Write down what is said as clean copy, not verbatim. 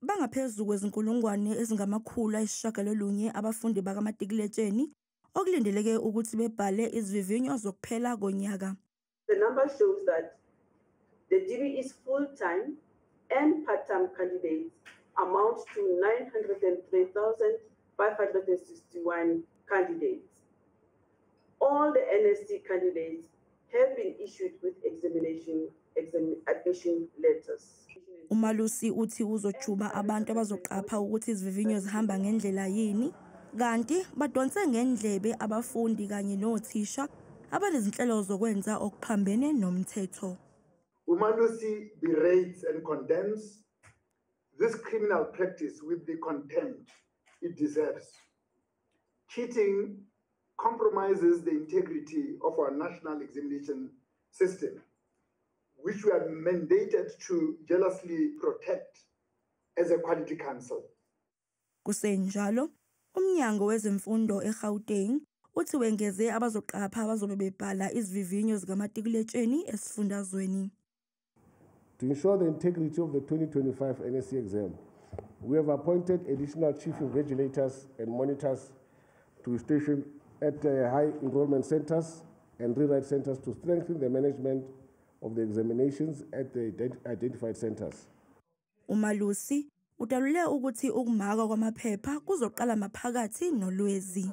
bangaphezulu kwezinkulungwane ezingamakhulu ayisishiyagalolunye abafundi bakamatikuletsheni okulindeleke ukuthi bebhale izivivinyo zokuphela konyaka. The number shows that the DBE's full-time and part-time candidates amount to 903,561 candidates. All the NSC candidates have been issued with admission letters. Umalusi uthi uzojuba abantu abazoqapha ukuthi izivivinyo zihamba ngendlela yini, kanti badonse ngendlebe abafundi kanye nothisha abanezinhlelo zokwenza okuphambene nomthetho. Umalusi berates and condemns this criminal practice with the contempt it deserves. Cheating compromises the integrity of our national examination system, which we are mandated to jealously protect as a quality council. Kusenjalo, umnyango wezemfundo eGauteng uthi wengeze abazoqapha abazobe bebhala izivivinyo zikamatikuletsheni esifundazweni. To ensure the integrity of the 2025 NSC exam, we have appointed additional chief invigilators and monitors to station at high enrollment centers and rewrite centers to strengthen the management of the examinations at the identified centers. Umalusi udalule ukuthi ukumaka kwamaphepha kuzoqala maphakathi noLwezi.